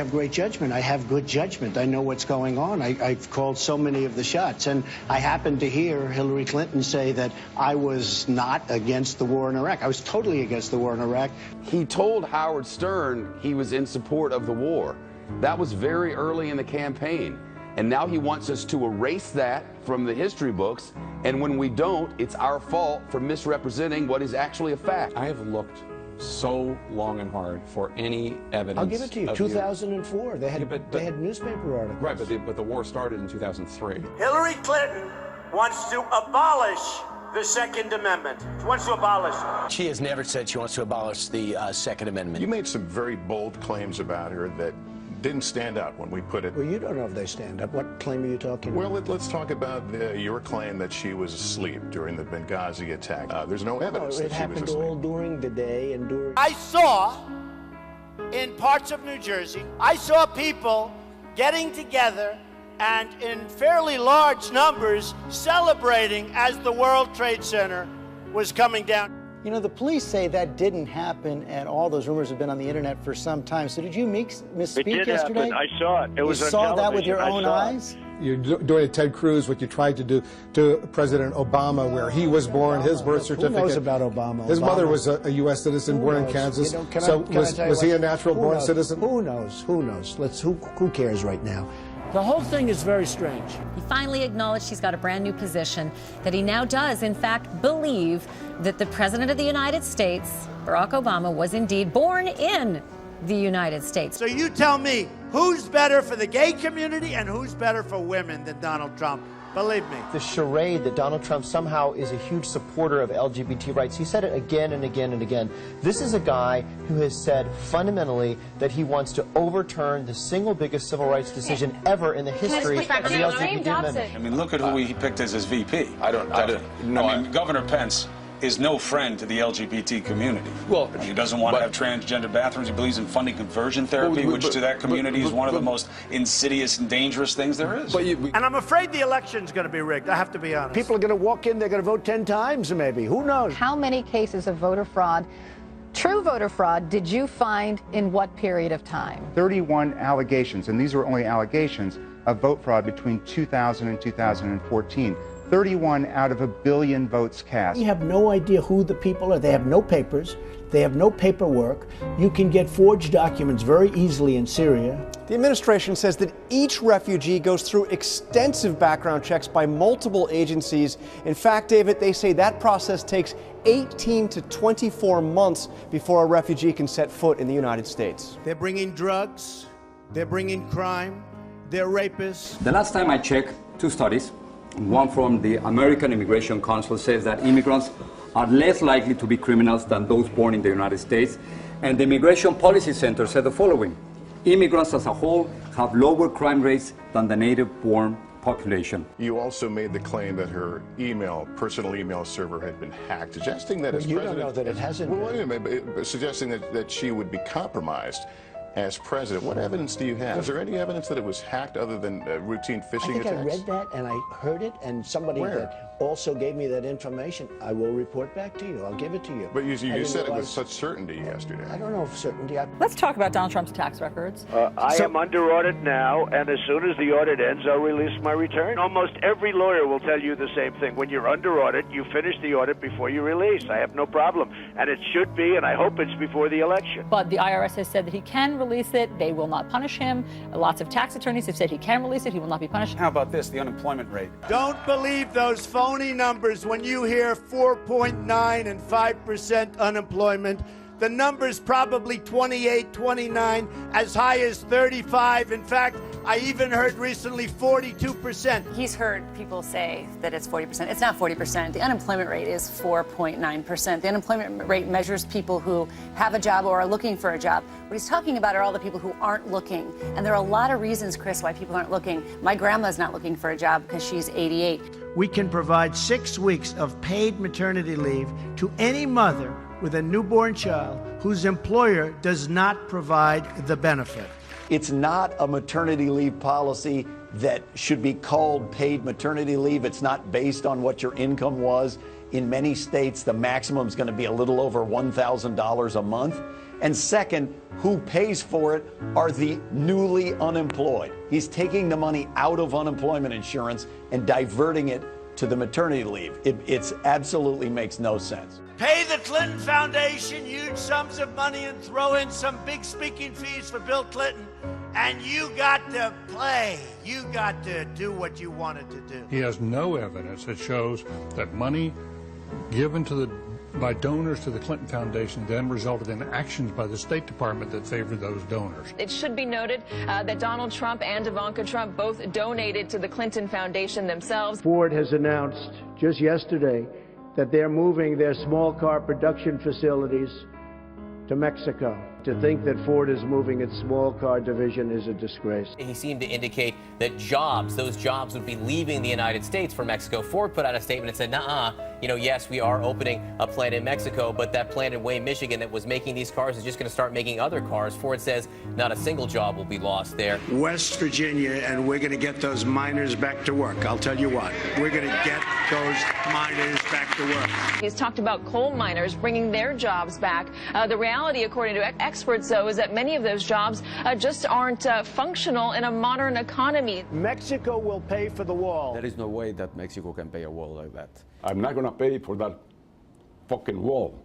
have great judgment. I have good judgment. I know what's going on. I've called so many of the shots. And I happened to hear Hillary Clinton say that I was not against the war in Iraq. I was totally against the war in Iraq. He told Howard Stern he was in support of the war. That was very early in the campaign. And now he wants us to erase that from the history books. And when we don't, it's our fault for misrepresenting what is actually a fact. I have looked so long and hard for any evidence. I'll give it to you. 2004. They had, they had newspaper articles. Right, but the war started in 2003. Hillary Clinton wants to abolish the Second Amendment. She wants to abolish it. She has never said she wants to abolish the Second Amendment. You made some very bold claims about her that didn't stand up when we put it. Well, you don't know if they stand up. What claim are you talking about? Well, let's talk about your claim that she was asleep during the Benghazi attack. There's no evidence that she was asleep. It happened all during the day and during... I saw, in parts of New Jersey, I saw people getting together and in fairly large numbers celebrating as the World Trade Center was coming down. You know, the police say that didn't happen, and all those rumors have been on the internet for some time. So did you misspeak It did yesterday? happen. I saw it. It was on television. You saw that with your own eyes? You're doing a Ted Cruz, what you tried to do to President Obama, where he was born, his birth certificate. Who knows about Obama? His mother was a U.S. citizen, born in Kansas. So was he a natural-born citizen? Who knows? Who knows? Who cares right now? The whole thing is very strange. He finally acknowledged he's got a brand new position, that he now does, in fact, believe that the President of the United States, Barack Obama, was indeed born in the United States. So you tell me, who's better for the gay community and who's better for women than Donald Trump? Believe me. The charade that Donald Trump somehow is a huge supporter of LGBT rights, he said it again and again and again. This is a guy who has said fundamentally that he wants to overturn the single biggest civil rights decision ever in the history of the LGBT movement. I mean, look at who he picked as his VP. I mean, Governor Pence is no friend to the LGBT community. Well, he doesn't want to have transgender bathrooms. He believes in funding conversion therapy, which to that community is one of the most insidious and dangerous things there is. And I'm afraid the election's going to be rigged. I have to be honest. People are going to walk in, they're going to vote 10 times maybe. Who knows? How many cases of voter fraud, true voter fraud, did you find in what period of time? 31 allegations, and these are only allegations, of vote fraud between 2000 and 2014. 31 out of 1 billion votes cast. We have no idea who the people are. They have no papers. They have no paperwork. You can get forged documents very easily in Syria. The administration says that each refugee goes through extensive background checks by multiple agencies. In fact, David, they say that process takes 18 to 24 months before a refugee can set foot in the United States. They're bringing drugs. They're bringing crime. They're rapists. The last time I checked, 2 studies. One from the American Immigration Council says that immigrants are less likely to be criminals than those born in the United States. And the Immigration Policy Center said the following: immigrants as a whole have lower crime rates than the native-born population. You also made the claim that her personal email server had been hacked, suggesting that as you president... don't know that it hasn't been. Wait a minute, suggesting that she would be compromised as president. What evidence do you have? Is there any evidence that it was hacked other than routine phishing attacks? I read that and I heard it, and somebody that also gave me that information. I will report back to you. I'll give it to you. But you said it with such certainty yesterday. I don't know if certainty. Let's talk about Donald Trump's tax records. I am under audit now, and as soon as the audit ends, I'll release my return. Almost every lawyer will tell you the same thing. When you're under audit, you finish the audit before you release. I have no problem. And it should be, and I hope it's before the election. But the IRS has said that he can release it. They will not punish him. Lots of tax attorneys have said he can release it. He will not be punished. How about this, the unemployment rate? Don't believe those phony numbers when you hear 4.9 and 5% unemployment. The number's probably 28, 29, as high as 35. In fact, I even heard recently 42%. He's heard people say that it's 40%. It's not 40%. The unemployment rate is 4.9%. The unemployment rate measures people who have a job or are looking for a job. What he's talking about are all the people who aren't looking. And there are a lot of reasons, Chris, why people aren't looking. My grandma's not looking for a job because she's 88. We can provide 6 weeks of paid maternity leave to any mother with a newborn child whose employer does not provide the benefit. It's not a maternity leave policy that should be called paid maternity leave. It's not based on what your income was. In many states, the maximum is going to be a little over $1,000 a month. And second, who pays for it are the newly unemployed. He's taking the money out of unemployment insurance and diverting it to the maternity leave. It absolutely makes no sense. Pay the Clinton Foundation huge sums of money and throw in some big speaking fees for Bill Clinton, and you got to play. You got to do what you wanted to do. He has no evidence that shows that money given by donors to the Clinton Foundation then resulted in actions by the State Department that favored those donors. It should be noted that Donald Trump and Ivanka Trump both donated to the Clinton Foundation themselves. Ford has announced just yesterday that they're moving their small car production facilities to Mexico. To think that Ford is moving its small car division is a disgrace. He seemed to indicate that those jobs would be leaving the United States for Mexico. Ford put out a statement and said, nuh-uh, yes, we are opening a plant in Mexico, but that plant in Wayne, Michigan that was making these cars is just going to start making other cars. Ford says not a single job will be lost there. West Virginia, and we're going to get those miners back to work. I'll tell you what, we're going to get those miners back to work. He's talked about coal miners bringing their jobs back. The reality, according to experts, though, is that many of those jobs just aren't functional in a modern economy. Mexico will pay for the wall. There is no way that Mexico can pay a wall like that. I'm not going to pay for that fucking wall.